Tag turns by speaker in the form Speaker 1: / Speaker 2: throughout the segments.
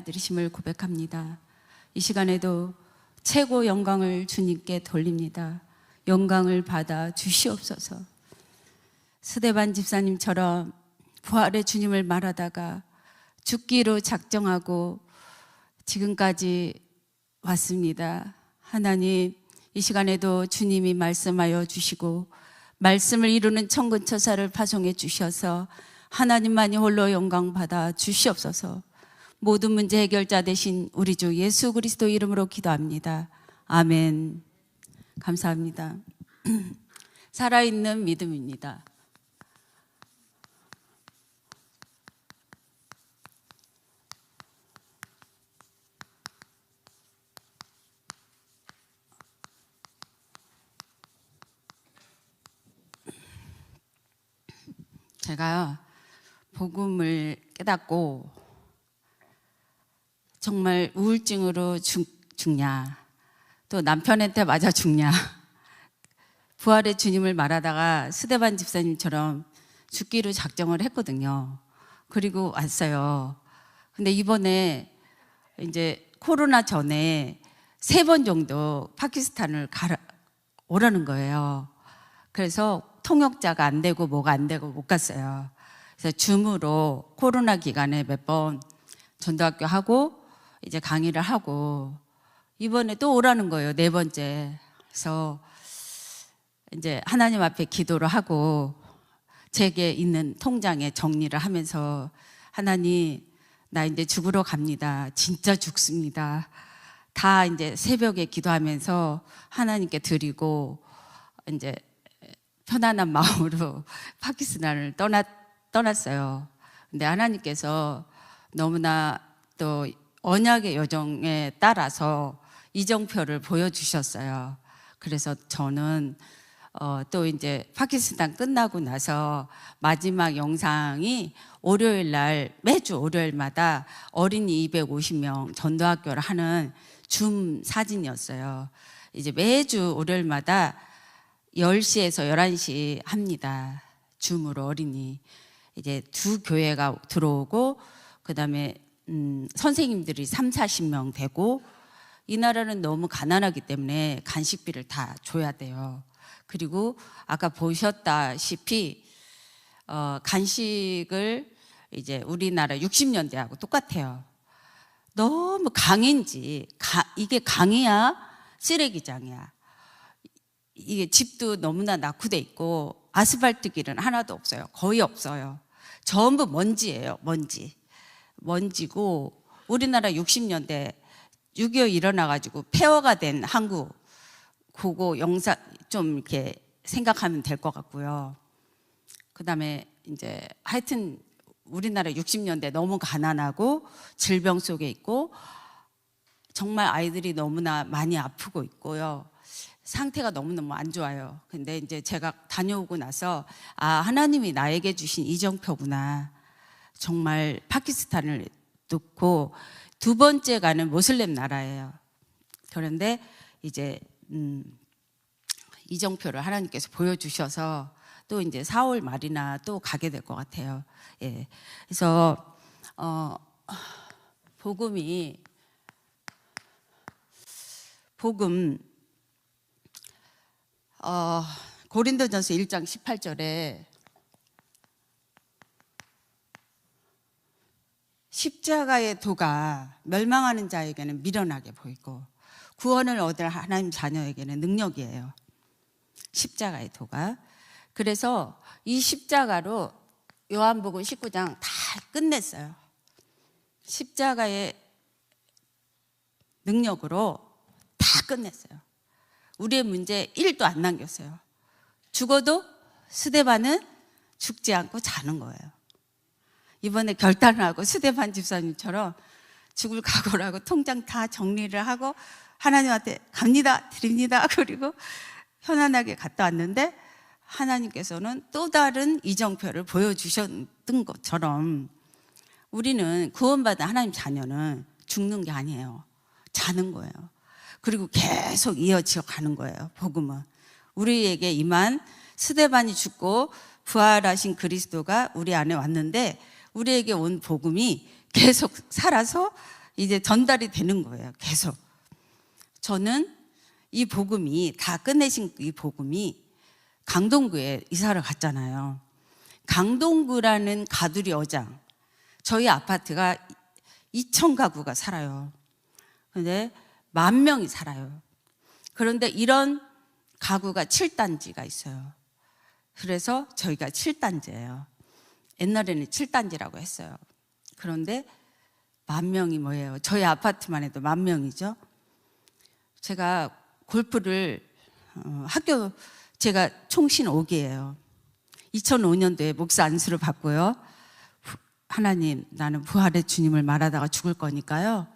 Speaker 1: 아들이심을 고백합니다. 이 시간에도 최고 영광을 주님께 돌립니다. 영광을 받아 주시옵소서. 스데반 집사님처럼 부활의 주님을 말하다가 죽기로 작정하고 지금까지 왔습니다. 하나님, 이 시간에도 주님이 말씀하여 주시고 말씀을 이루는 천군천사를 파송해 주셔서 하나님만이 홀로 영광 받아 주시옵소서. 모든 문제 해결자 되신 우리 주 예수 그리스도 이름으로 기도합니다. 아멘. 감사합니다. 살아있는 믿음입니다. 제가 복음을 깨닫고 정말 우울증으로 죽냐, 또 남편한테 맞아 죽냐, 부활의 주님을 말하다가 스데반 집사님처럼 죽기로 작정을 했거든요. 그리고 왔어요. 근데 이번에 이제 코로나 전에 3번 정도 파키스탄을 오라는 거예요. 그래서 통역자가 안 되고 뭐가 안 되고 못 갔어요. 그래서 줌으로 코로나 기간에 몇 번 전도학교 하고 이제 강의를 하고 이번에 또 오라는 거예요. 4번째. 그래서 이제 하나님 앞에 기도를 하고 제게 있는 통장에 정리를 하면서 하나님, 나 이제 죽으러 갑니다. 진짜 죽습니다. 다 이제 새벽에 기도하면서 하나님께 드리고 이제 편안한 마음으로 파키스탄을 떠났어요. 근데 하나님께서 너무나 또 언약의 여정에 따라서 이정표를 보여주셨어요. 그래서 저는 또 이제 파키스탄 끝나고 나서 마지막 영상이 월요일 날, 매주 월요일마다 어린이 250명 전도학교를 하는 줌 사진이었어요. 이제 매주 월요일마다 10시에서 11시 합니다. 줌으로 어린이. 이제 2교회가 들어오고, 그 다음에, 선생님들이 30-40명 되고, 이 나라는 너무 가난하기 때문에 간식비를 다 줘야 돼요. 그리고 아까 보셨다시피, 간식을 이제 우리나라 60년대하고 똑같아요. 너무 강인지, 이게 강이야? 쓰레기장이야. 이게 집도 너무나 낙후돼 있고 아스팔트 길은 하나도 없어요. 거의 없어요. 전부 먼지예요. 먼지고 우리나라 60년대 6.25 일어나가지고 폐허가 된 한국, 그거 영상 좀 이렇게 생각하면 될 것 같고요. 그 다음에 이제 하여튼 우리나라 60년대 너무 가난하고 질병 속에 있고 정말 아이들이 너무나 많이 아프고 있고요. 상태가 너무너무 안 좋아요. 근데 이제 제가 다녀오고 나서 하나님이 나에게 주신 이정표구나. 정말 파키스탄을 놓고 2번째 가는 모슬렘 나라예요. 그런데 이제 이정표를 하나님께서 보여주셔서 또 이제 4월 말이나 또 가게 될 것 같아요. 예. 그래서 복음 고린도전서 1장 18절에 십자가의 도가 멸망하는 자에게는 미련하게 보이고 구원을 얻을 하나님 자녀에게는 능력이에요. 십자가의 도가. 그래서 이 십자가로 요한복음 19장 다 끝냈어요. 십자가의 능력으로 다 끝냈어요. 우리의 문제 1도 안 남겼어요. 죽어도 스데반은 죽지 않고 자는 거예요. 이번에 결단을 하고 스데반 집사님처럼 죽을 각오를 하고 통장 다 정리를 하고 하나님한테 갑니다, 드립니다. 그리고 편안하게 갔다 왔는데 하나님께서는 또 다른 이정표를 보여주셨던 것처럼 우리는 구원받은 하나님 자녀는 죽는 게 아니에요. 자는 거예요. 그리고 계속 이어져 가는 거예요. 복음은 우리에게 임한 스데반이 죽고 부활하신 그리스도가 우리 안에 왔는데 우리에게 온 복음이 계속 살아서 이제 전달이 되는 거예요. 계속. 저는 이 복음이 다 끝내신 이 복음이 강동구에 이사를 갔잖아요. 강동구라는 가두리 어장, 저희 아파트가 2,000가구가 살아요. 그런데 10,000명이 살아요. 그런데 이런 가구가 7단지가 있어요. 그래서 저희가 7단지예요. 옛날에는 7단지라고 했어요. 그런데 10,000명이 뭐예요? 저희 아파트만 해도 10,000명이죠. 제가 골프를 제가 총신 5기예요. 2005년도에 목사 안수를 받고요. 하나님, 나는 부활의 주님을 말하다가 죽을 거니까요.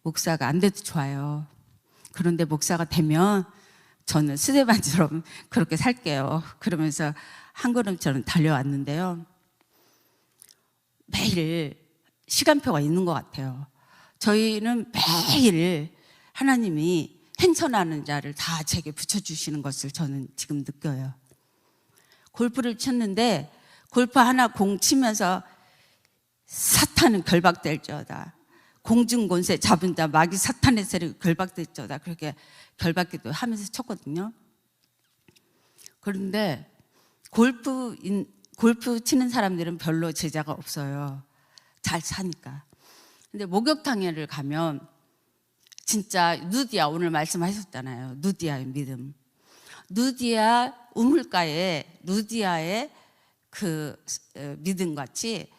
Speaker 1: 목사가 안 돼도 좋아요. 그런데 목사가 되면 저는 스데반처럼 그렇게 살게요. 그러면서 한 걸음처럼 달려왔는데요. 매일 시간표가 있는 것 같아요. 저희는 매일 하나님이 행선하는 자를 다 제게 붙여주시는 것을 저는 지금 느껴요. 골프를 쳤는데 골프 하나 공 치면서 사탄은 결박될지어다. 공중권세 잡은 자 마귀 사탄의 세력이 결박될지어다. 그렇게 결박기도 하면서 쳤거든요. 그런데 골프 치는 사람들은 별로 제자가 없어요. 잘 사니까. 근데 목욕탕에를 가면 진짜 누디아, 오늘 말씀하셨잖아요. 누디아의 믿음. 누디아 우물가에 누디아의 그 믿음 같이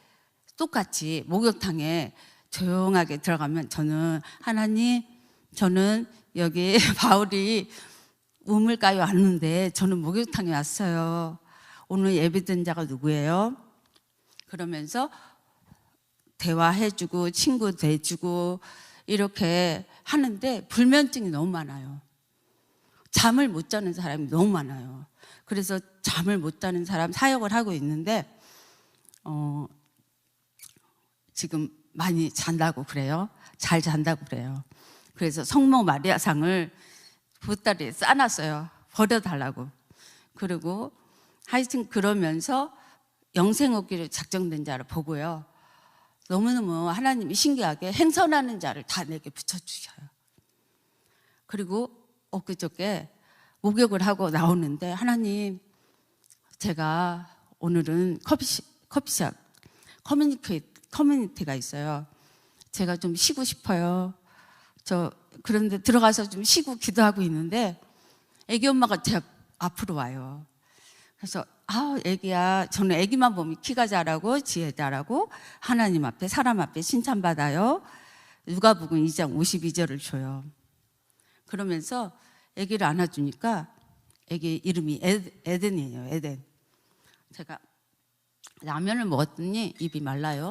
Speaker 1: 똑같이 목욕탕에 조용하게 들어가면 저는 하나님, 저는 여기 바울이 우물가에 왔는데 저는 목욕탕에 왔어요. 오늘 예배드린 자가 누구예요? 그러면서 대화해주고 친구 돼주고 이렇게 하는데 불면증이 너무 많아요. 잠을 못 자는 사람이 너무 많아요. 그래서 잠을 못 자는 사람 사역을 하고 있는데 지금 많이 잔다고 그래요. 잘 잔다고 그래요. 그래서 성모 마리아상을 보따리에 싸놨어요. 버려달라고. 그리고 하여튼 그러면서 영생 얻기로 작정된 자를 보고요. 너무너무 하나님이 신기하게 행선하는 자를 다 내게 붙여주셔요. 그리고 엊그저께 목욕을 하고 나오는데 하나님, 제가 오늘은 커피숍 커뮤니티가 있어요. 제가 좀 쉬고 싶어요. 그런데 들어가서 좀 쉬고 기도하고 있는데 애기 엄마가 제 앞으로 와요. 그래서 애기야, 저는 애기만 보면 키가 자라고 지혜 자라고 하나님 앞에 사람 앞에 칭찬받아요. 누가복음 2장 52절을 줘요. 그러면서 애기를 안아주니까 애기 이름이 에덴이에요. 에덴. 제가 라면을 먹었더니 입이 말라요.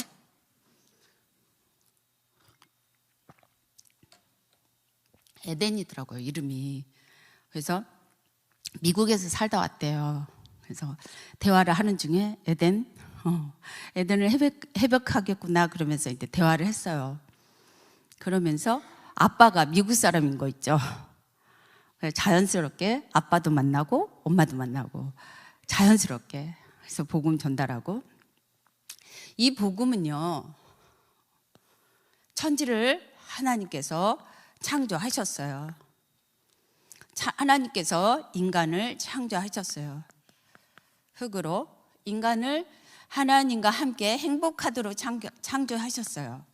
Speaker 1: 에덴이더라고요, 이름이. 그래서 미국에서 살다 왔대요. 그래서 대화를 하는 중에 에덴을 회복하겠구나 그러면서 이제 대화를 했어요. 그러면서 아빠가 미국 사람인 거 있죠. 자연스럽게 아빠도 만나고 엄마도 만나고 자연스럽게 그래서 복음 전달하고, 이 복음은요, 천지를 하나님께서 창조하셨어요. 하나님께서 인간을 창조하셨어요. 흙으로 인간을 하나님과 함께 행복하도록 창조하셨어요.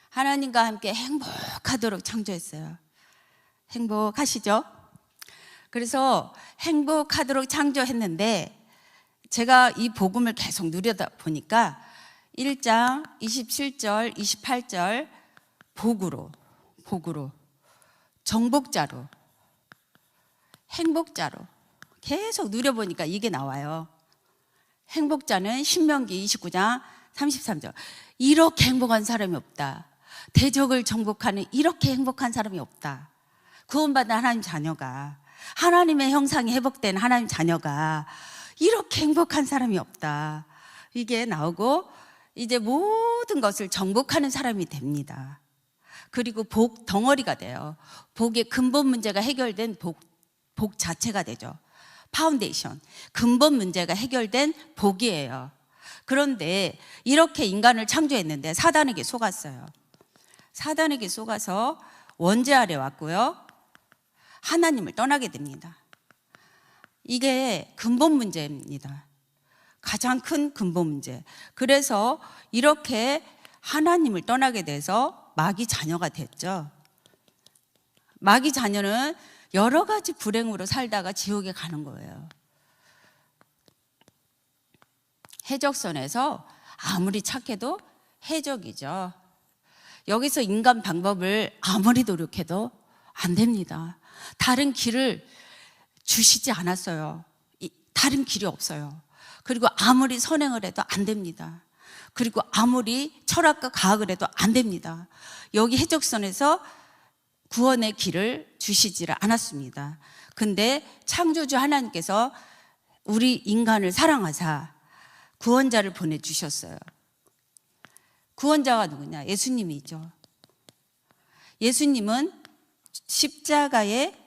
Speaker 1: 하나님과 함께 행복하도록 창조했어요. 행복하시죠? 그래서 행복하도록 창조했는데 제가 이 복음을 계속 누려다 보니까 1장 27절, 28절 복으로 정복자로 행복자로 계속 누려보니까 이게 나와요. 행복자는 신명기 29장 33절. 이렇게 행복한 사람이 없다. 대적을 정복하는 이렇게 행복한 사람이 없다. 구원받은 하나님 자녀가, 하나님의 형상이 회복된 하나님 자녀가 이렇게 행복한 사람이 없다. 이게 나오고 이제 모든 것을 정복하는 사람이 됩니다. 그리고 복 덩어리가 돼요. 복의 근본 문제가 해결된 복 자체가 되죠. 파운데이션, 근본 문제가 해결된 복이에요. 그런데 이렇게 인간을 창조했는데 사단에게 속았어요. 사단에게 속아서 원죄 아래 왔고요. 하나님을 떠나게 됩니다. 이게 근본 문제입니다. 가장 큰 근본 문제. 그래서 이렇게 하나님을 떠나게 돼서 마귀 자녀가 됐죠. 마귀 자녀는 여러 가지 불행으로 살다가 지옥에 가는 거예요. 해적선에서 아무리 착해도 해적이죠. 여기서 인간 방법을 아무리 노력해도 안 됩니다. 다른 길을 주시지 않았어요. 다른 길이 없어요. 그리고 아무리 선행을 해도 안 됩니다. 그리고 아무리 철학과 과학을 해도 안 됩니다. 여기 해적선에서 구원의 길을 주시지를 않았습니다. 근데 창조주 하나님께서 우리 인간을 사랑하사 구원자를 보내주셨어요. 구원자가 누구냐? 예수님이죠. 예수님은 십자가에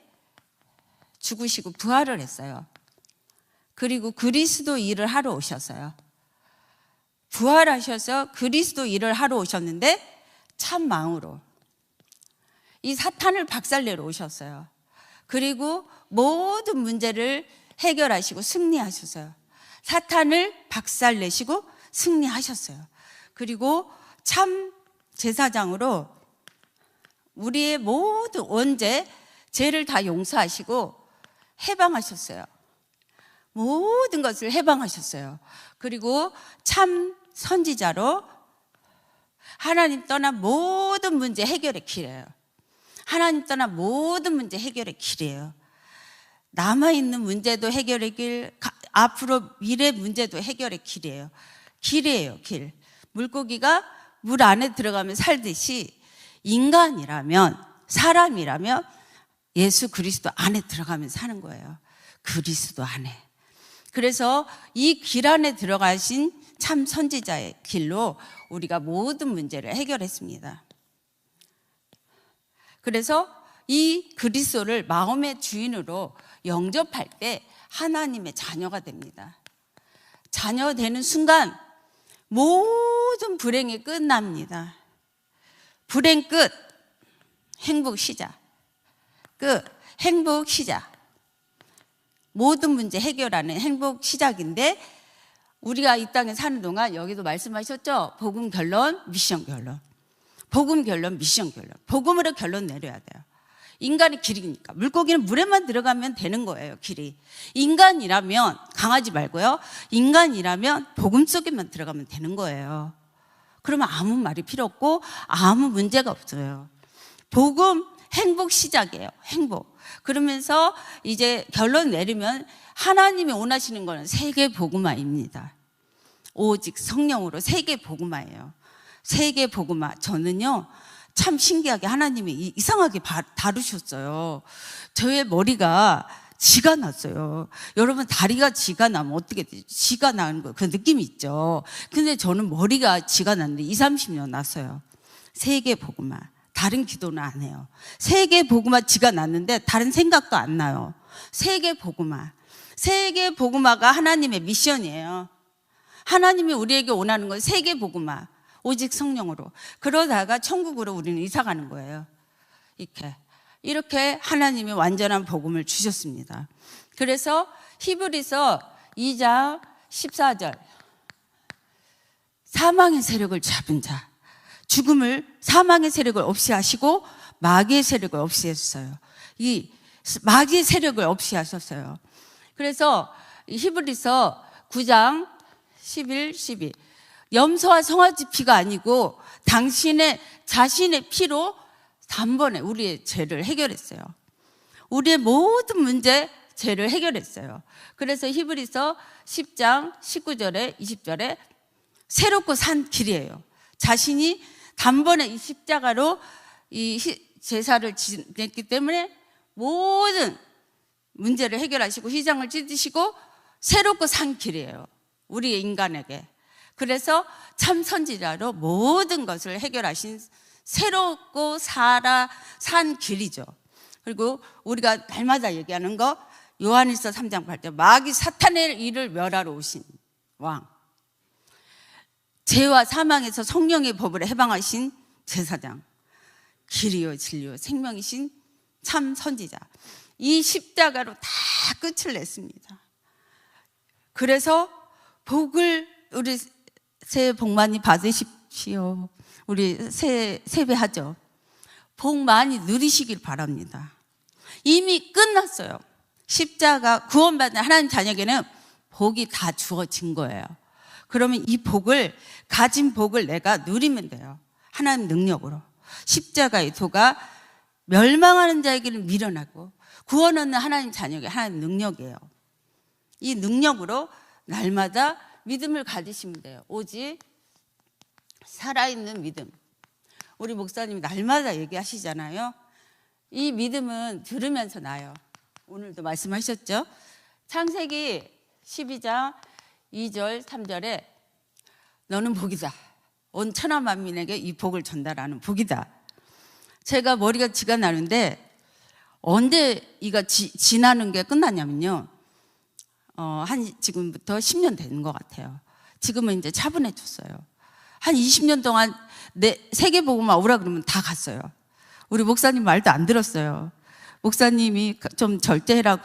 Speaker 1: 죽으시고 부활을 했어요. 그리고 그리스도 일을 하러 오셨어요. 부활하셔서 그리스도 일을 하러 오셨는데 참 마음으로 이 사탄을 박살내러 오셨어요. 그리고 모든 문제를 해결하시고 승리하셨어요. 사탄을 박살내시고 승리하셨어요. 그리고 참 제사장으로 우리의 모든 원죄, 죄를 다 용서하시고 해방하셨어요. 모든 것을 해방하셨어요. 그리고 참 선지자로 하나님 떠난 모든 문제 해결의 길이에요. 하나님 떠난 모든 문제 해결의 길이에요. 남아있는 문제도 해결의 길, 앞으로 미래 문제도 해결의 길이에요. 길이에요, 길. 물고기가 물 안에 들어가면 살듯이 인간이라면, 사람이라면 예수 그리스도 안에 들어가면 사는 거예요. 그리스도 안에. 그래서 이 길 안에 들어가신 참 선지자의 길로 우리가 모든 문제를 해결했습니다. 그래서 이 그리스도를 마음의 주인으로 영접할 때 하나님의 자녀가 됩니다. 자녀 되는 순간 모든 불행이 끝납니다. 불행 끝, 행복 시작. 끝, 행복 시작. 모든 문제 해결하는 행복 시작인데 우리가 이 땅에 사는 동안 여기도 말씀하셨죠? 복음 결론, 미션 결론. 복음 결론, 미션 결론. 복음으로 결론 내려야 돼요. 인간의 길이니까. 물고기는 물에만 들어가면 되는 거예요, 길이. 인간이라면, 강하지 말고요. 인간이라면 복음 속에만 들어가면 되는 거예요. 그러면 아무 말이 필요 없고 아무 문제가 없어요. 복음, 행복 시작이에요. 행복. 그러면서 이제 결론 내리면 하나님이 원하시는 거는 세계 복음화입니다. 오직 성령으로 세계 복음화예요. 세계 복음화. 저는요, 참 신기하게 하나님이 이상하게 다루셨어요. 저의 머리가 쥐가 났어요. 여러분, 다리가 쥐가 나면 어떻게 되죠? 쥐가 나는 거, 그 느낌이 있죠. 근데 저는 머리가 쥐가 났는데 20, 30년 났어요. 세계 복음화. 다른 기도는 안 해요. 세계 복음화 쥐가 났는데 다른 생각도 안 나요. 세계 복음화. 세계 복음화가 하나님의 미션이에요. 하나님이 우리에게 원하는 건 세계 복음화. 오직 성령으로. 그러다가 천국으로 우리는 이사 가는 거예요. 이렇게 하나님이 완전한 복음을 주셨습니다. 그래서 히브리서 2장 14절. 사망의 세력을 잡은 자. 죽음을, 사망의 세력을 없이 하시고 마귀의 세력을 없이 했어요. 이 마귀의 세력을 없이 하셨어요. 그래서 히브리서 9장 11, 12. 염소와 송아지 피가 아니고 당신의 자신의 피로 단번에 우리의 죄를 해결했어요. 우리의 모든 문제, 죄를 해결했어요. 그래서 히브리서 10장 19절에 20절에 새롭고 산 길이에요. 자신이 단번에 이 십자가로 이 제사를 지냈기 때문에 모든 문제를 해결하시고 희장을 찢으시고 새롭고 산 길이에요. 우리 인간에게. 그래서 참 선지자로 모든 것을 해결하신 새롭고 산 길이죠. 그리고 우리가 날마다 얘기하는 거 요한일서 3장 8절 마귀 사탄의 일을 멸하러 오신 왕. 죄와 사망에서 성령의 법으로 해방하신 제사장. 길이요 진리요 생명이신 참 선지자, 이 십자가로 다 끝을 냈습니다. 그래서 복을 우리 새해 복 많이 받으십시오. 우리 새해 세배하죠. 복 많이 누리시길 바랍니다. 이미 끝났어요. 십자가 구원받는 하나님 자녀에게는 복이 다 주어진 거예요. 그러면 이 복을, 가진 복을 내가 누리면 돼요. 하나님 능력으로. 십자가의 도가 멸망하는 자에게는 미련하고 구원 얻는 하나님 자녀에게 하나님 능력이에요. 이 능력으로 날마다 믿음을 가지시면 돼요. 오직 살아있는 믿음. 우리 목사님이 날마다 얘기하시잖아요. 이 믿음은 들으면서 나요. 오늘도 말씀하셨죠. 창세기 12장 2절 3절에 너는 복이다. 온 천하 만민에게 이 복을 전달하는 복이다. 제가 머리가 지가 나는데 언제 이가 지나는 게 끝났냐면요. 한 지금부터 10년 된 것 같아요. 지금은 이제 차분해졌어요. 한 20년 동안 세계복음화 오라 그러면 다 갔어요. 우리 목사님 말도 안 들었어요. 목사님이 좀 절제해라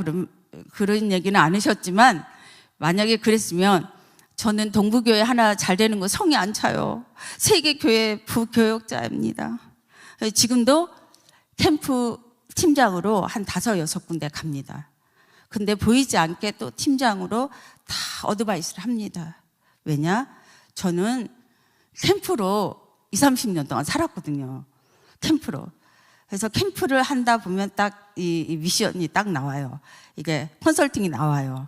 Speaker 1: 그런 얘기는 안 하셨지만 만약에 그랬으면 저는 동부교회 하나 잘 되는 거 성이 안 차요. 세계교회 부교역자입니다. 지금도 캠프 팀장으로 한 5, 6군데 갑니다. 근데 보이지 않게 또 팀장으로 다 어드바이스를 합니다. 왜냐? 저는 캠프로 20, 30년 동안 살았거든요. 캠프로. 그래서 캠프를 한다 보면 딱 이 미션이 딱 나와요. 이게 컨설팅이 나와요.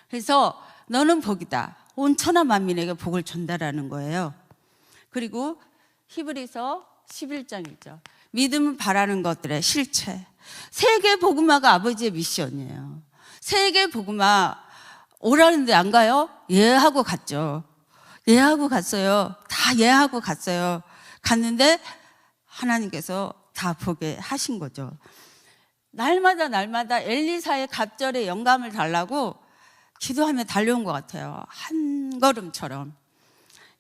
Speaker 1: 그래서 너는 복이다. 온 천하 만민에게 복을 전달하는 거예요. 그리고 히브리서 11장 1절. 믿음은 바라는 것들의 실체. 세계 복음화가 아버지의 미션이에요. 세계 복음화 오라는데 안 가요? 예하고 갔죠. 예하고 갔어요. 다 예하고 갔어요. 갔는데 하나님께서 다 보게 하신 거죠. 날마다 엘리사의 갑절의 영감을 달라고 기도하며 달려온 것 같아요. 한 걸음처럼.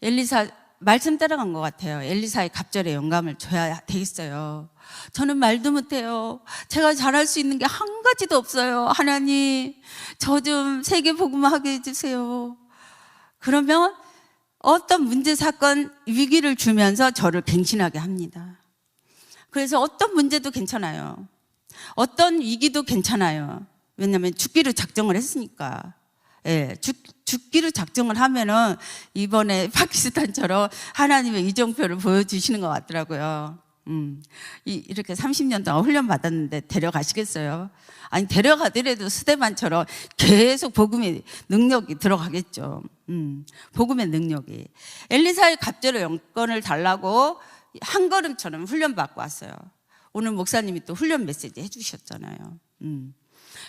Speaker 1: 엘리사 말씀 따라간 것 같아요. 엘리사의 갑절의 영감을 줘야 되겠어요. 저는 말도 못해요. 제가 잘할 수 있는 게 한 가지도 없어요. 하나님, 저 좀 세계 복음화하게 해주세요. 그러면 어떤 문제, 사건, 위기를 주면서 저를 갱신하게 합니다. 그래서 어떤 문제도 괜찮아요. 어떤 위기도 괜찮아요. 왜냐하면 죽기로 작정을 했으니까. 예, 죽기로 작정을 하면은 이번에 파키스탄처럼 하나님의 이정표를 보여주시는 것 같더라고요. 이렇게 30년 동안 훈련 받았는데 데려가시겠어요? 아니, 데려가더라도 스데반처럼 계속 복음의 능력이 들어가겠죠. 복음의 능력이. 엘리사의 갑절의 영권을 달라고 한 걸음처럼 훈련 받고 왔어요. 오늘 목사님이 또 훈련 메시지 해주셨잖아요.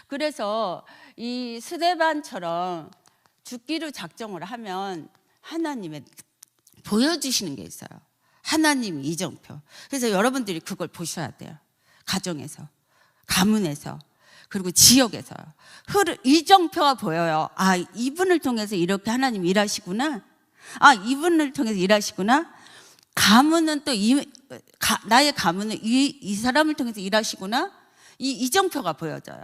Speaker 1: 그래서 이 스데반처럼 죽기로 작정을 하면 하나님의 보여주시는 게 있어요. 하나님 이정표. 그래서 여러분들이 그걸 보셔야 돼요. 가정에서, 가문에서, 그리고 지역에서. 이정표가 보여요. 아, 이분을 통해서 이렇게 하나님 일하시구나. 아, 이분을 통해서 일하시구나. 가문은 또 나의 가문은 이 사람을 통해서 일하시구나. 이 이정표가 보여져요.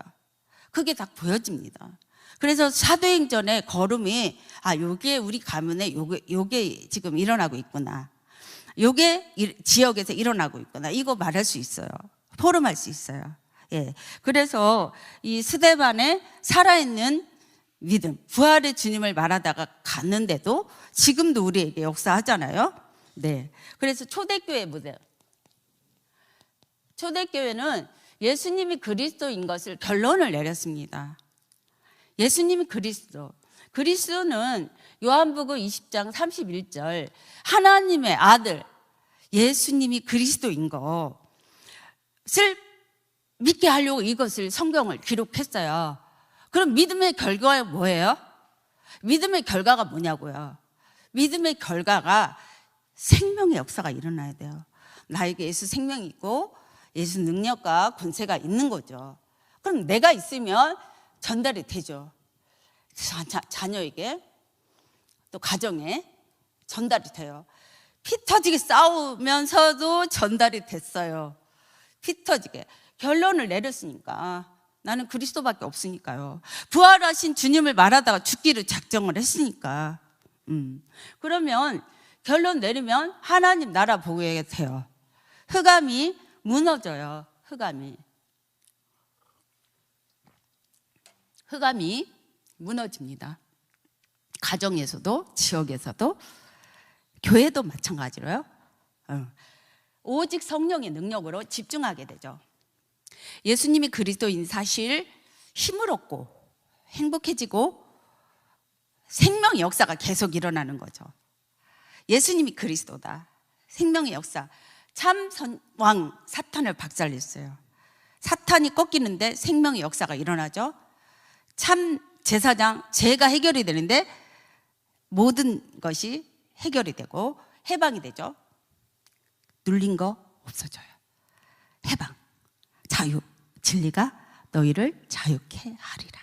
Speaker 1: 그게 딱 보여집니다. 그래서 사도행전의 걸음이 요게 우리 가문에 요게 지금 일어나고 있구나. 요게 지역에서 일어나고 있구나. 이거 말할 수 있어요. 포럼할 수 있어요. 예. 그래서 이 스데반의 살아있는 믿음, 부활의 주님을 말하다가 갔는데도 지금도 우리에게 역사하잖아요. 네. 그래서 초대교회 무대. 초대교회는 예수님이 그리스도인 것을 결론을 내렸습니다. 예수님이 그리스도는 요한복음 20장 31절 하나님의 아들 예수님이 그리스도인 것을 믿게 하려고 이것을 성경을 기록했어요. 그럼 믿음의 결과가 뭐예요? 믿음의 결과가 뭐냐고요? 믿음의 결과가 생명의 역사가 일어나야 돼요. 나에게 예수 생명이 있고 예수 능력과 권세가 있는 거죠. 그럼 내가 있으면 전달이 되죠. 자녀에게 또 가정에 전달이 돼요. 피 터지게 싸우면서도 전달이 됐어요. 피 터지게. 결론을 내렸으니까. 나는 그리스도밖에 없으니까요. 부활하신 주님을 말하다가 죽기를 작정을 했으니까. 그러면 결론 내리면 하나님 나라 보게 돼요. 흑암이 무너져요. 흑암이 무너집니다. 가정에서도, 지역에서도, 교회도 마찬가지로요. 오직 성령의 능력으로 집중하게 되죠. 예수님이 그리스도인 사실, 힘을 얻고 행복해지고 생명의 역사가 계속 일어나는 거죠. 예수님이 그리스도다. 생명의 역사. 참 왕 사탄을 박살냈어요. 사탄이 꺾이는데 생명의 역사가 일어나죠. 참 제사장, 죄가 해결이 되는데 모든 것이 해결이 되고 해방이 되죠. 눌린 거 없어져요. 해방, 자유, 진리가 너희를 자유케 하리라.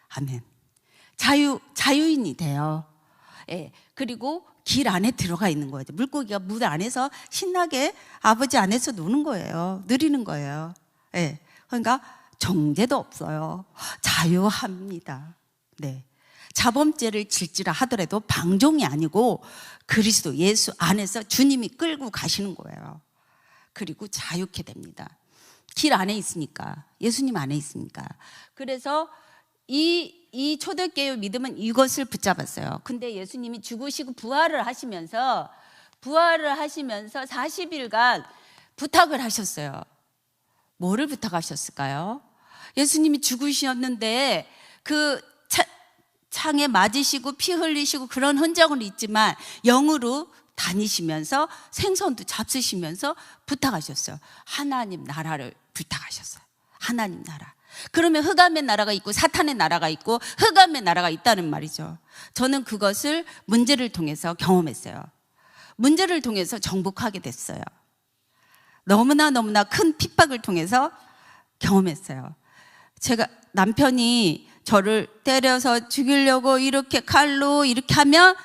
Speaker 1: 아멘. 자유인이 돼요. 예, 그리고 길 안에 들어가 있는 거예요. 물고기가 물 안에서 신나게 아버지 안에서 노는 거예요. 누리는 거예요. 예, 그러니까 정죄도 없어요. 자유합니다. 네. 자범죄를 질지라 하더라도 방종이 아니고 그리스도 예수 안에서 주님이 끌고 가시는 거예요. 그리고 자유케 됩니다. 길 안에 있으니까, 예수님 안에 있으니까. 그래서 이 초대교회 믿음은 이것을 붙잡았어요. 근데 예수님이 죽으시고 부활을 하시면서 40일간 부탁을 하셨어요. 뭐를 부탁하셨을까요? 예수님이 죽으셨는데 그 창에 맞으시고 피 흘리시고 그런 흔적은 있지만 영으로 다니시면서 생선도 잡수시면서 부탁하셨어요. 하나님 나라를 부탁하셨어요. 하나님 나라. 그러면 흑암의 나라가 있고 사탄의 나라가 있고 흑암의 나라가 있다는 말이죠. 저는 그것을 문제를 통해서 경험했어요. 문제를 통해서 정복하게 됐어요. 너무나 큰 핍박을 통해서 경험했어요. 제가 남편이 저를 때려서 죽이려고 이렇게 칼로 이렇게 하면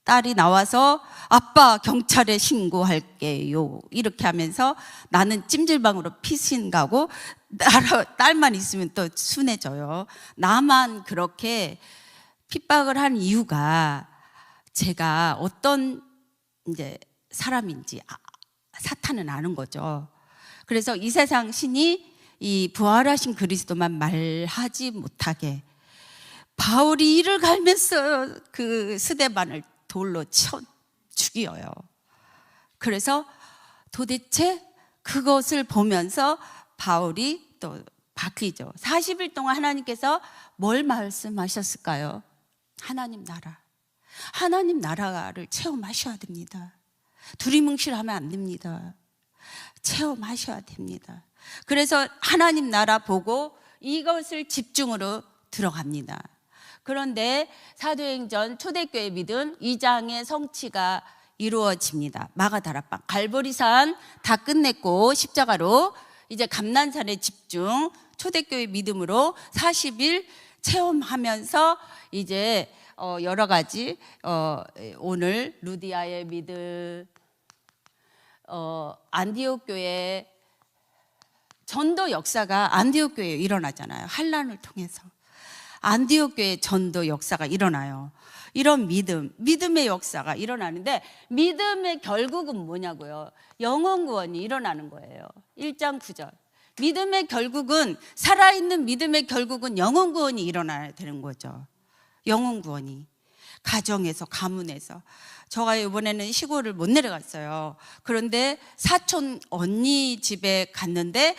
Speaker 1: 딸이 나와서 아빠 경찰에 신고할게요 이렇게 하면서 나는 찜질방으로 피신 가고 딸만 있으면 또 순해져요. 나만 그렇게 핍박을 한 이유가 제가 어떤 이제 사람인지 사탄은 아는 거죠. 그래서 이 세상 신이 이 부활하신 그리스도만 말하지 못하게 바울이 이를 갈면서 그 스데반을 돌로 쳐 죽여요. 그래서 도대체 그것을 보면서 바울이 또 바뀌죠. 40일 동안 하나님께서 뭘 말씀하셨을까요? 하나님 나라. 하나님 나라를 체험하셔야 됩니다. 두리뭉실하면 안 됩니다. 체험하셔야 됩니다. 그래서 하나님 나라 보고 이것을 집중으로 들어갑니다. 그런데 사도행전 초대교회 믿음 2장의 성취가 이루어집니다. 마가다락방 갈보리산 다 끝냈고 십자가로 이제 감난산에 집중, 초대교회 믿음으로 40일 체험하면서 이제 여러 가지 오늘 루디아의 믿음, 안디옥 교회 전도 역사가 안디옥 교회에 일어나잖아요. 환난을 통해서 안디옥 교회 전도 역사가 일어나요. 이런 믿음의 역사가 일어나는데 믿음의 결국은 뭐냐고요? 영혼 구원이 일어나는 거예요. 1장 9절. 믿음의 결국은, 살아있는 믿음의 결국은 영혼 구원이 일어나야 되는 거죠. 영혼 구원이. 가정에서, 가문에서. 저가 이번에는 시골을 못 내려갔어요. 그런데 사촌 언니 집에 갔는데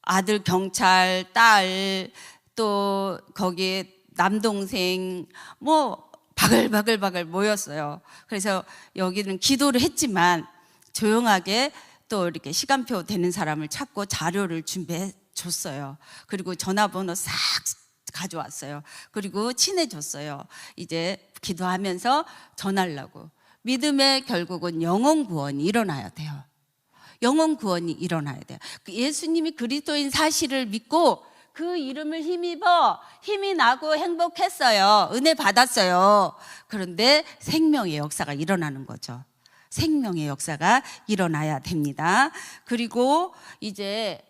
Speaker 1: 아들 경찰, 딸, 또 거기에 남동생 뭐 바글바글 모였어요. 그래서 여기는 기도를 했지만 조용하게 또 이렇게 시간표 되는 사람을 찾고 자료를 준비해 줬어요. 그리고 전화번호 싹 가져왔어요. 그리고 친해졌어요. 이제 기도하면서 전하려고. 믿음의 결국은 영혼 구원이 일어나야 돼요. 영혼 구원이 일어나야 돼요. 예수님이 그리스도인 사실을 믿고 그 이름을 힘입어 힘이 나고 행복했어요. 은혜 받았어요. 그런데 생명의 역사가 일어나는 거죠. 생명의 역사가 일어나야 됩니다. 그리고 이제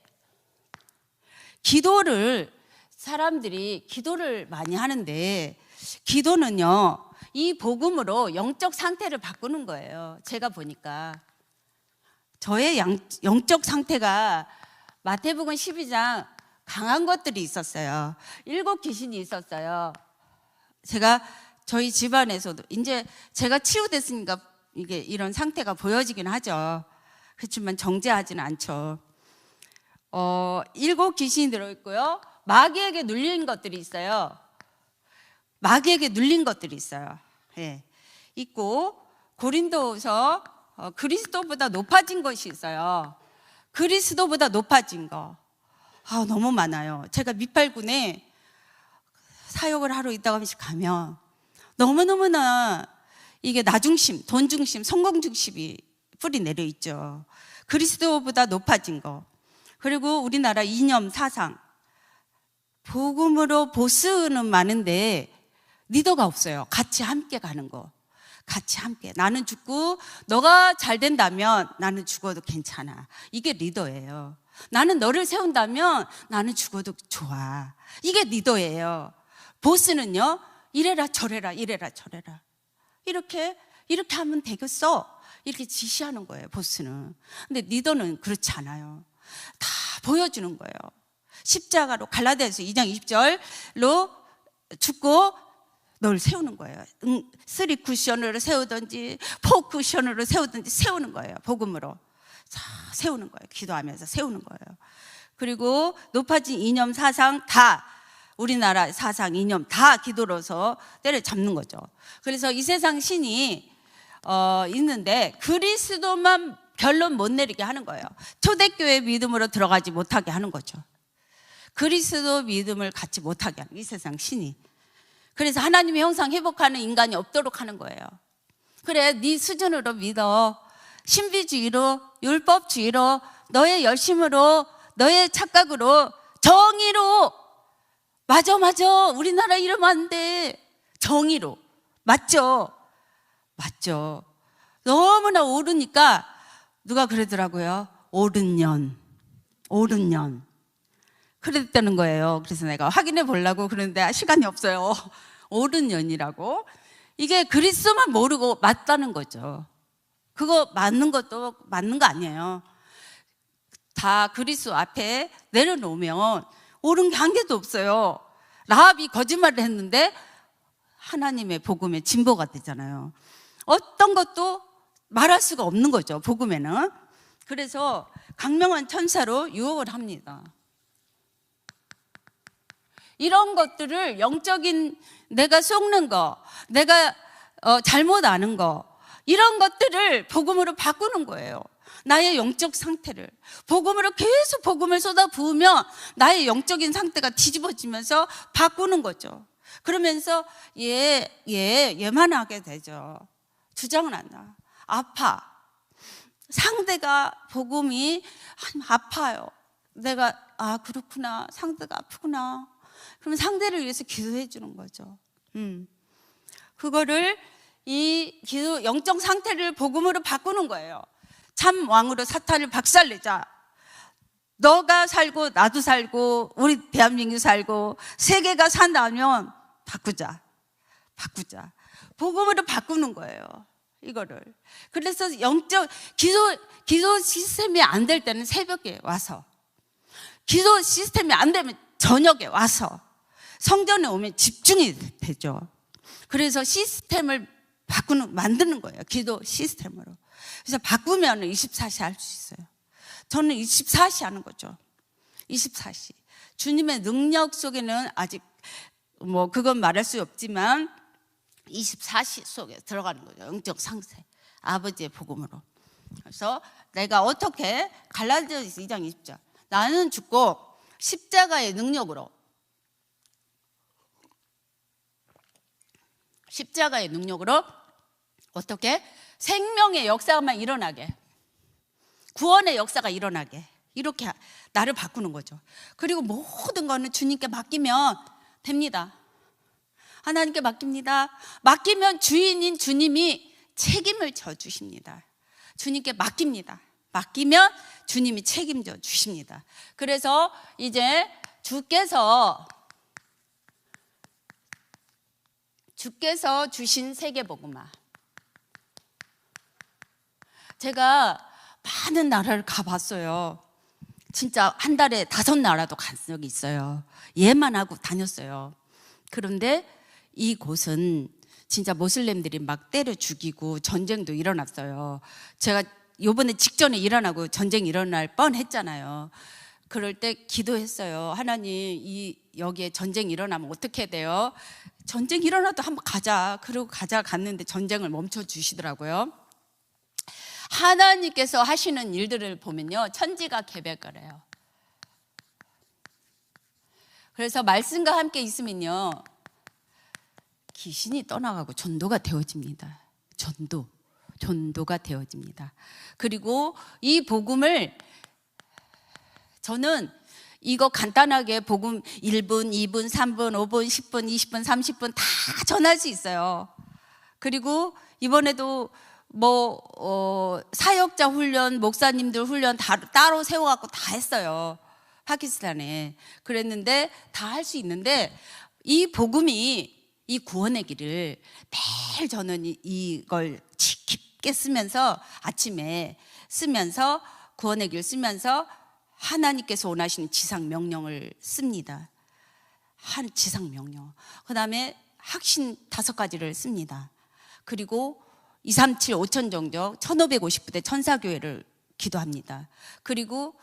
Speaker 1: 사람들이 기도를 많이 하는데, 기도는요, 이 복음으로 영적 상태를 바꾸는 거예요. 제가 보니까 저의 영적 상태가 마태복음 12장 강한 것들이 있었어요. 7 귀신이 있었어요. 저희 집안에서도 이제 제가 치유됐으니까 이게 이런 상태가 보여지긴 하죠. 그렇지만 정죄하지는 않죠. 7 귀신이 들어있고요. 마귀에게 눌린 것들이 있어요. 마귀에게 눌린 것들이 있어요. 예. 있고, 고린도서 그리스도보다 높아진 것이 있어요. 그리스도보다 높아진 거. 너무 많아요. 제가 밑발군에 사역을 하러 있다가 한 번씩 가면 너무너무나 이게 나중심, 돈중심, 성공중심이 뿌리 내려 있죠. 그리스도보다 높아진 거. 그리고 우리나라 이념, 사상. 복음으로 보스는 많은데 리더가 없어요. 같이 함께 가는 거. 같이 함께. 나는 죽고 너가 잘 된다면 나는 죽어도 괜찮아. 이게 리더예요. 나는 너를 세운다면 나는 죽어도 좋아. 이게 리더예요. 보스는요, 이래라 저래라 이래라 저래라. 이렇게 하면 되겠어. 이렇게 지시하는 거예요, 보스는. 근데 리더는 그렇지 않아요. 다 보여주는 거예요. 십자가로 갈라디아서 2장 20절로 죽고 널 세우는 거예요. 3 쿠션으로 세우든지 4 쿠션으로 세우든지 세우는 거예요. 복음으로 세우는 거예요. 기도하면서 세우는 거예요. 그리고 높아진 이념, 사상 다, 우리나라 사상, 이념 다 기도로서 때려잡는 거죠. 그래서 이 세상 신이 있는데 그리스도만 결론 못 내리게 하는 거예요. 초대교회 믿음으로 들어가지 못하게 하는 거죠. 그리스도 믿음을 갖지 못하게 하는, 이 세상 신이. 그래서 하나님의 형상 회복하는 인간이 없도록 하는 거예요. 그래, 네 수준으로 믿어. 신비주의로, 율법주의로, 너의 열심으로, 너의 착각으로, 정의로. 맞아. 우리나라 이러면 안 돼. 정의로. 맞죠? 너무나 옳으니까 누가 그러더라고요. 옳은 년. 그랬다는 거예요. 그래서 내가 확인해 보려고 그러는데 시간이 없어요. 옳은 년이라고. 이게 그리스도만 모르고 맞다는 거죠. 그거 맞는 것도 맞는 거 아니에요. 다 그리스도 앞에 내려놓으면 옳은 게 한 개도 없어요. 라합이 거짓말을 했는데 하나님의 복음의 진보가 되잖아요. 어떤 것도 말할 수가 없는 거죠, 복음에는. 그래서 강명한 천사로 유혹을 합니다. 이런 것들을, 영적인 내가 속는 거, 내가 잘못 아는 거, 이런 것들을 복음으로 바꾸는 거예요. 나의 영적 상태를 복음으로 계속 복음을 쏟아 부으면 나의 영적인 상태가 뒤집어지면서 바꾸는 거죠. 그러면서 얘만 하게 되죠. 주장은 안 나. 아파. 상대가 복음이 아파요. 내가 그렇구나. 상대가 아프구나. 그럼 상대를 위해서 기도해 주는 거죠. 그거를 이 기도, 영적 상태를 복음으로 바꾸는 거예요. 참 왕으로 사탄을 박살내자. 너가 살고 나도 살고 우리 대한민국 살고 세계가 산다면 바꾸자. 복음으로 바꾸는 거예요, 이거를. 그래서 영적 기도 시스템이 안 될 때는 새벽에 와서, 기도 시스템이 안 되면 저녁에 와서, 성전에 오면 집중이 되죠. 그래서 시스템을 만드는 거예요, 기도 시스템으로. 그래서 바꾸면 24시 할 수 있어요. 저는 24시 하는 거죠. 24시. 주님의 능력 속에는 아직 그건 말할 수 없지만 24시 속에 들어가는 거죠. 영적 상태, 아버지의 복음으로. 그래서 내가 어떻게, 갈라디아서 2장 20절, 나는 죽고 십자가의 능력으로 어떻게 생명의 역사만 일어나게, 구원의 역사가 일어나게, 이렇게 나를 바꾸는 거죠. 그리고 모든 거는 주님께 맡기면 됩니다. 하나님께 맡깁니다. 맡기면 주인인 주님이 책임을 져 주십니다. 주님께 맡깁니다. 맡기면 주님이 책임져 주십니다. 그래서 이제 주께서 주신 세계복음화, 제가 많은 나라를 가봤어요. 진짜 한 달에 5나라도 간 적이 있어요. 예만 하고 다녔어요. 그런데 이곳은 진짜 모슬렘들이 막 때려 죽이고 전쟁도 일어났어요. 제가 요번에 직전에 일어나고 전쟁이 일어날 뻔했잖아요. 그럴 때 기도했어요. 하나님, 여기에 전쟁이 일어나면 어떻게 돼요? 전쟁 일어나도 한번 가자. 그리고 갔는데 전쟁을 멈춰 주시더라고요. 하나님께서 하시는 일들을 보면요, 천지가 개벽거려요. 그래서 말씀과 함께 있으면요, 귀신이 떠나가고 전도가 되어집니다. 전도가 되어집니다. 그리고 이 복음을 저는 이거 간단하게 복음 1분, 2분, 3분, 5분, 10분, 20분, 30분 다 전할 수 있어요. 그리고 이번에도 사역자 훈련, 목사님들 훈련 따로 세워갖고 다 했어요. 파키스탄에. 그랬는데 다 할 수 있는데, 이 복음이, 이 구원의 길을 매일 저는 이걸 깊게 쓰면서, 아침에 쓰면서, 구원의 길 쓰면서 하나님께서 원하시는 지상 명령을 씁니다. 지상 명령. 그 다음에 확신 5가지를 씁니다. 그리고 237 5천 정도 1550부대 천사교회를 기도합니다. 그리고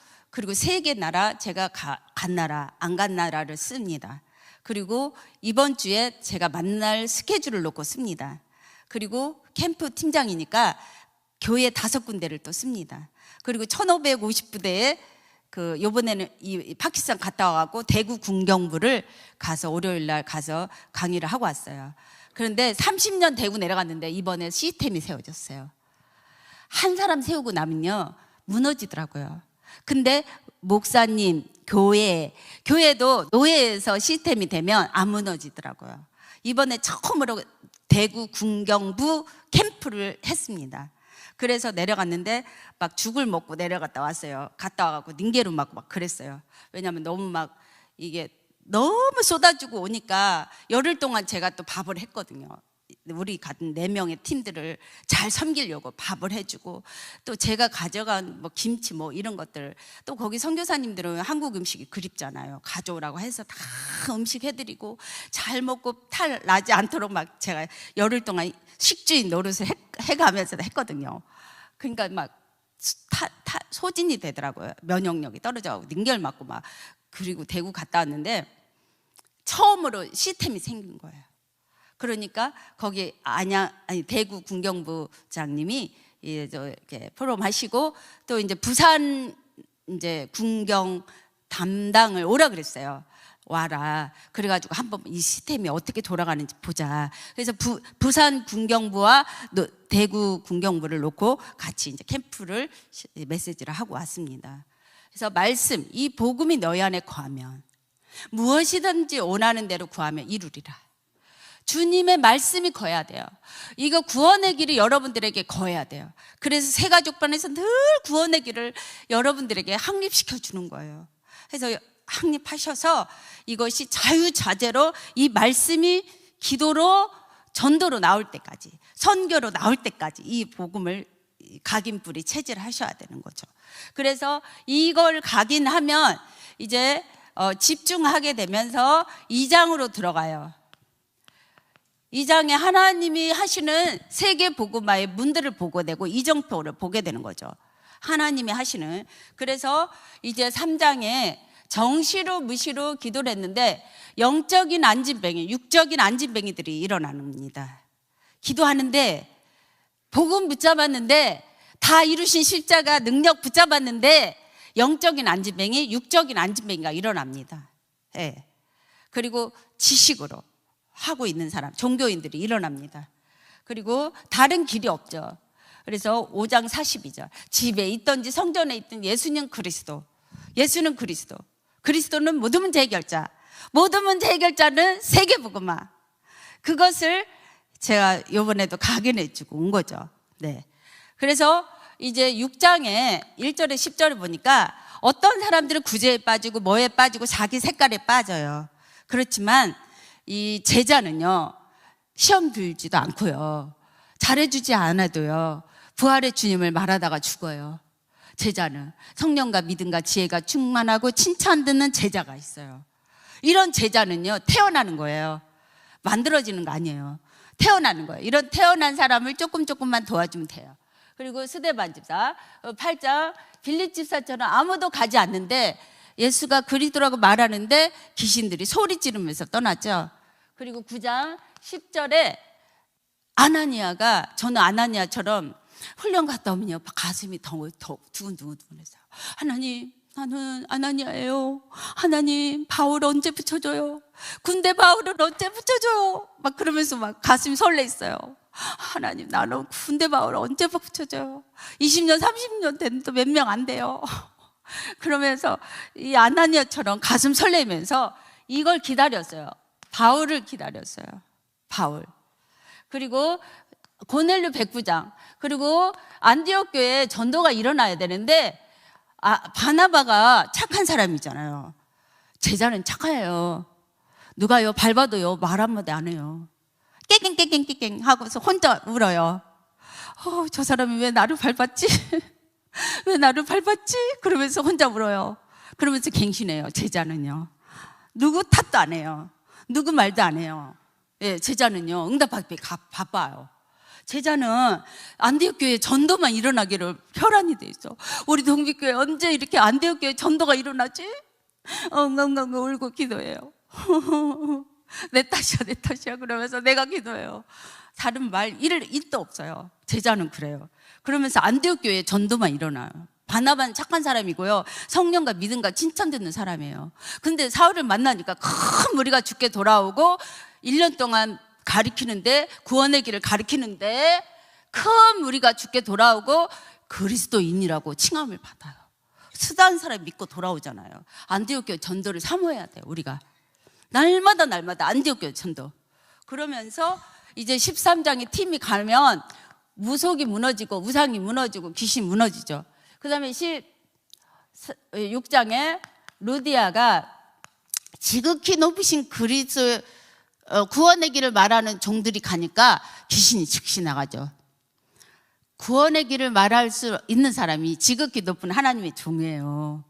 Speaker 1: 세계 나라, 제가 간 나라, 안 간 나라를 씁니다. 그리고 이번 주에 제가 만날 스케줄을 놓고 씁니다. 그리고 캠프 팀장이니까 교회 5군데를 또 씁니다. 그리고 1550부대에 요번에는 이 파키스탄 갔다 와갖고 대구 군경부를 가서 월요일 날 가서 강의를 하고 왔어요. 그런데 30년 대구 내려갔는데 이번에 시스템이 세워졌어요. 한 사람 세우고 나면요, 무너지더라고요. 근데 목사님, 교회도 노예에서 시스템이 되면 안 무너지더라고요. 이번에 처음으로 대구 군경부 캠프를 했습니다. 그래서 내려갔는데 막 죽을 먹고 내려갔다 왔어요. 갔다 와갖고 닝게루 맞고 막 그랬어요. 왜냐하면 이게 너무 쏟아지고 오니까 열흘 동안 제가 또 밥을 했거든요. 우리 같은 4명의 팀들을 잘 섬기려고 밥을 해주고, 또 제가 가져간 김치 이런 것들, 또 거기 선교사님들은 한국 음식이 그립잖아요. 가져오라고 해서 다 음식 해드리고 잘 먹고 탈 나지 않도록 막 제가 열흘 동안 식주인 노릇을 해가면서 했거든요. 그러니까 소진이 되더라고요. 면역력이 떨어져가고 닝겔 맞고 그리고 대구 갔다 왔는데 처음으로 시스템이 생긴 거예요. 그러니까 거기 대구 군경부장님이 이렇게 포럼 하시고, 또 이제 부산 군경 담당을 오라 그랬어요. 와라. 그래가지고 한번 이 시스템이 어떻게 돌아가는지 보자. 그래서 부산 군경부와 대구 군경부를 놓고 같이 이제 캠프를 메시지를 하고 왔습니다. 그래서 말씀, 이 복음이 너희 안에 거하면 무엇이든지 원하는 대로 구하면 이루리라. 주님의 말씀이 거해야 돼요. 이거 구원의 길이 여러분들에게 거해야 돼요. 그래서 새가족반에서 늘 구원의 길을 여러분들에게 확립시켜 주는 거예요. 그래서 확립하셔서 이것이 자유자재로 이 말씀이 기도로, 전도로 나올 때까지, 선교로 나올 때까지 이 복음을 각인뿌리 체질을 하셔야 되는 거죠. 그래서 이걸 각인하면 이제 집중하게 되면서 2장으로 들어가요. 2장에 하나님이 하시는 세계 복음화의 문들을 보게 되고 이정표를 보게 되는 거죠. 하나님이 하시는. 그래서 이제 3장에 정시로 무시로 기도를 했는데 영적인 안진뱅이, 육적인 안진뱅이들이 일어납니다. 기도하는데 복음 붙잡았는데, 다 이루신 십자가 능력 붙잡았는데 영적인 안진뱅이, 육적인 안진뱅이가 일어납니다. 네. 그리고 지식으로 하고 있는 사람, 종교인들이 일어납니다. 그리고 다른 길이 없죠. 그래서 5장 42절, 집에 있든지 성전에 있든 예수님 그리스도, 예수는 그리스도. 그리스도는 모든 문제 해결자. 모든 문제 해결자는 세계복음화. 그것을 제가 이번에도 각인해 주고 온 거죠. 네. 그래서 이제 6장에 1절에 10절을 보니까 어떤 사람들은 구제에 빠지고 뭐에 빠지고 자기 색깔에 빠져요. 그렇지만 이 제자는요, 시험 들지도 않고요, 잘해주지 않아도요, 부활의 주님을 말하다가 죽어요. 제자는 성령과 믿음과 지혜가 충만하고 칭찬 듣는 제자가 있어요. 이런 제자는요, 태어나는 거예요. 만들어지는 거 아니에요. 태어나는 거예요. 이런 태어난 사람을 조금만 도와주면 돼요. 그리고 스데반 집사 8장 빌립 집사처럼 아무도 가지 않는데 예수가 그리스도라고 말하는데 귀신들이 소리 지르면서 떠났죠. 그리고 9장 10절에 아나니아가, 저는 아나니아처럼 훈련 갔다 오면요 가슴이 더 두근두근해서, 하나님, 나는 아나니아예요. 하나님, 바울 언제 붙여줘요? 군대 바울을 언제 붙여줘요? 막 그러면서 막 가슴이 설레 있어요. 하나님, 나는 군대 바울 언제 붙여줘요? 20년 30년 됐는데 몇 명 안 돼요. 그러면서 이 아나니아처럼 가슴 설레면서 이걸 기다렸어요. 바울을 기다렸어요. 바울. 그리고 고넬료 109장. 그리고 안디옥 교회에 전도가 일어나야 되는데 바나바가 착한 사람이잖아요. 제자는 착해요. 누가요 밟아도요 말 한마디 안 해요. 깨갱 하고서 혼자 울어요. 저 사람이 왜 나를 밟았지? 왜 나를 밟았지? 그러면서 혼자 울어요. 그러면서 갱신해요. 제자는요, 누구 탓도 안 해요. 누구 말도 안 해요. 예, 제자는요 응답받기 바빠요. 제자는 안디옥 교회 전도만 일어나기를 혈안이 돼 있어. 우리 동비교회 언제 이렇게 안디옥 교회 전도가 일어나지? 엉엉엉 울고 기도해요. 내 탓이야 그러면서 내가 기도해요. 다른 말 일도 없어요. 제자는 그래요. 그러면서 안디옥 교회 전도만 일어나요. 바나바는 착한 사람이고요, 성령과 믿음과 칭찬 듣는 사람이에요. 근데 사울을 만나니까 큰 무리가 죽게 돌아오고 1년 동안 가리키는데, 구원의 길을 가리키는데 큰 무리가 죽게 돌아오고 그리스도인이라고 칭함을 받아요. 수다한 사람 믿고 돌아오잖아요. 안디옥 교회 전도를 사모해야 돼요. 우리가 날마다 안디옥 교회 전도. 그러면서 이제 13장에 팀이 가면 무속이 무너지고 우상이 무너지고 귀신 무너지죠. 그 다음에 16장에 루디아가 지극히 높으신 그리스도 구원의 길을 말하는 종들이 가니까 귀신이 즉시 나가죠. 구원의 길을 말할 수 있는 사람이 지극히 높은 하나님의 종이에요.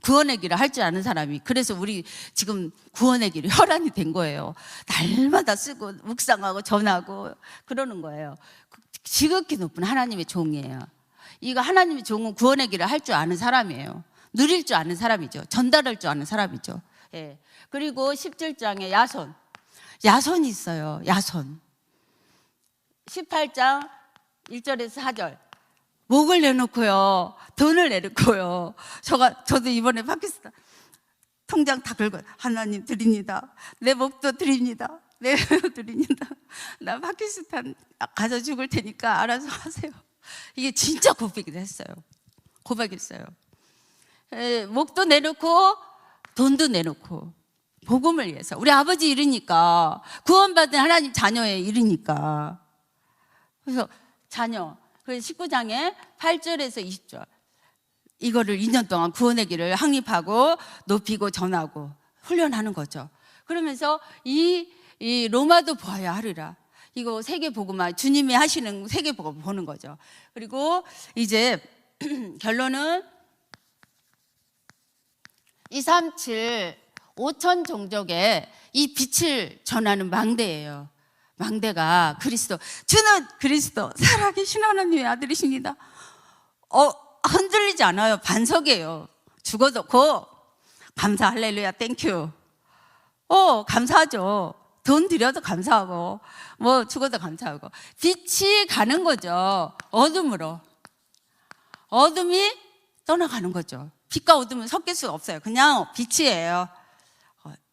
Speaker 1: 구원의 길을 할 줄 아는 사람이. 그래서 우리 지금 구원의 길이 혈안이 된 거예요. 날마다 쓰고 묵상하고 전하고 그러는 거예요. 지극히 높은 하나님의 종이에요. 이거 하나님의 종은 구원의 길을 할 줄 아는 사람이에요. 누릴 줄 아는 사람이죠. 전달할 줄 아는 사람이죠. 예. 그리고 17장에 야손이 있어요. 야손. 18장 1절에서 4절. 목을 내놓고요, 돈을 내놓고요. 저도 이번에 파키스탄 통장 다 긁어요. 하나님 드립니다. 내 목도 드립니다. 내 목도 드립니다. 나 파키스탄 가서 죽을 테니까 알아서 하세요. 이게 진짜 고백했어요. 목도 내놓고 돈도 내놓고 복음을 위해서. 우리 아버지 일이니까, 구원받은 하나님 자녀의 일이니까. 그래서 자녀. 그래서 19장에 8절에서 20절. 이거를 2년 동안 구원의 길을 확립하고 높이고 전하고 훈련하는 거죠. 그러면서 이 로마도 보아야 하리라. 이거 세계복음화, 주님이 하시는 세계복음 보는 거죠. 그리고 이제 결론은 237 5천 종족에 이 빛을 전하는 망대예요. 망대가 그리스도, 주는 그리스도 살아계신 하나님의 아들이십니다. 흔들리지 않아요. 반석이에요. 죽어도 감사, 할렐루야, 땡큐. 감사하죠. 돈 들여도 감사하고 뭐 죽어도 감사하고. 빛이 가는 거죠. 어둠으로. 어둠이 떠나가는 거죠. 빛과 어둠은 섞일 수가 없어요. 그냥 빛이에요.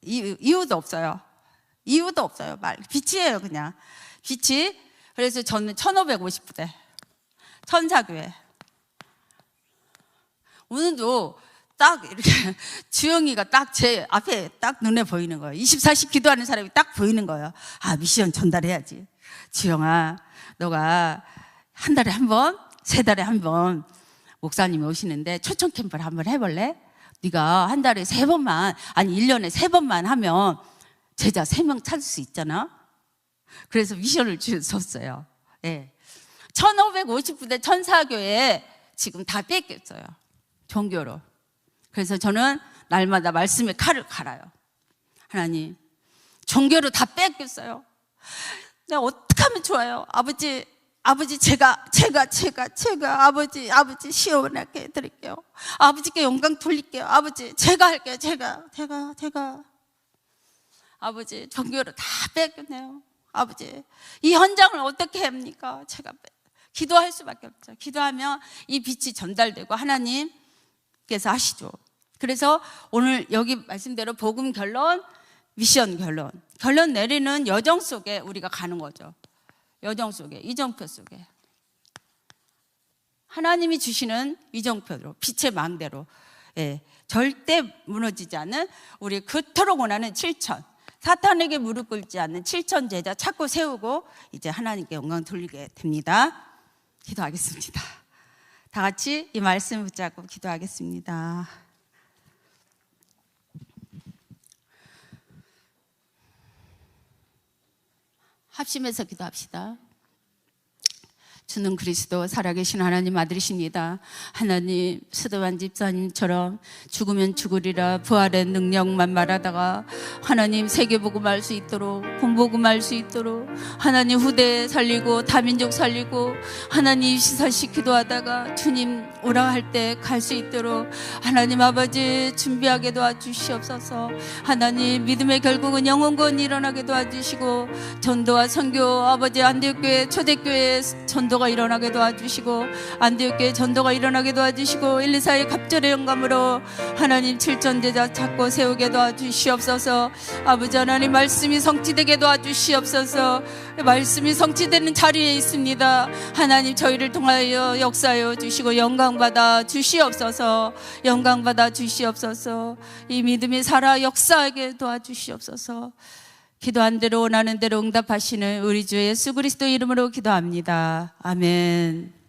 Speaker 1: 이유도 없어요. 빛이에요. 그냥 빛이. 그래서 저는 1550부대 천사교회. 오늘도 딱 이렇게 주영이가 딱 제 앞에 딱 눈에 보이는 거예요. 24시 기도하는 사람이 딱 보이는 거예요. 아, 미션 전달해야지. 주영아, 너가 한 달에 한 번, 세 달에 한 번 목사님이 오시는데 초청 캠프를 한번 해볼래? 네가 한 달에 3번만, 아니 1년에 3번만 하면 제자 3명 찾을 수 있잖아. 그래서 미션을 줬어요. 예. 1550부대 천사교에 지금 다 뺏겼어요. 종교로. 그래서 저는 날마다 말씀에 칼을 갈아요. 하나님, 종교로 다 뺏겼어요. 내가 어떻게 하면 좋아요? 아버지, 제가 아버지 시원하게 해드릴게요. 아버지께 영광 돌릴게요. 아버지, 제가 할게요. 제가. 아버지, 종교로 다 뺏겼네요. 아버지, 이 현장을 어떻게 합니까? 제가 기도할 수밖에 없죠. 기도하면 이 빛이 전달되고 하나님께서 하시죠. 그래서 오늘 여기 말씀대로 복음 결론, 미션 결론. 결론 내리는 여정 속에 우리가 가는 거죠. 여정 속에, 이정표 속에. 하나님이 주시는 이정표로, 빛의 망대로, 예, 절대 무너지지 않는 우리 그토록 원하는 7천, 사탄에게 무릎 꿇지 않는 7천 제자 찾고 세우고 이제 하나님께 영광 돌리게 됩니다. 기도하겠습니다. 다 같이 이 말씀 붙잡고 기도하겠습니다. 합심해서 기도합시다. 주는 그리스도 살아계신 하나님 아들이십니다. 하나님, 스데반 집사님처럼 죽으면 죽으리라 부활의 능력만 말하다가 하나님 세계복음할 수 있도록, 본복음할 수 있도록, 하나님 후대 살리고 다민족 살리고 하나님 시사시 기도하다가 주님 오라 할 때 갈 수 있도록 하나님 아버지 준비하게 도와주시옵소서. 하나님, 믿음의 결국은 영혼권 일어나게 도와주시고 전도와 선교, 아버지 안디옥교회 초대교회 전도가 일어나게 도와주시고 안디옥교회 전도가 일어나게 도와주시고 124의 갑절의 영감으로 하나님 7천 제자 찾고 세우게 도와주시옵소서. 아버지 하나님, 말씀이 성취되게 도와주시옵소서. 말씀이 성취되는 자리에 있습니다. 하나님, 저희를 통하여 역사하여 주시고 영광받아 주시옵소서. 영광받아 주시옵소서. 이 믿음이 살아 역사하게 도와주시옵소서. 기도한 대로 원하는 대로 응답하시는 우리 주 예수 그리스도 이름으로 기도합니다. 아멘.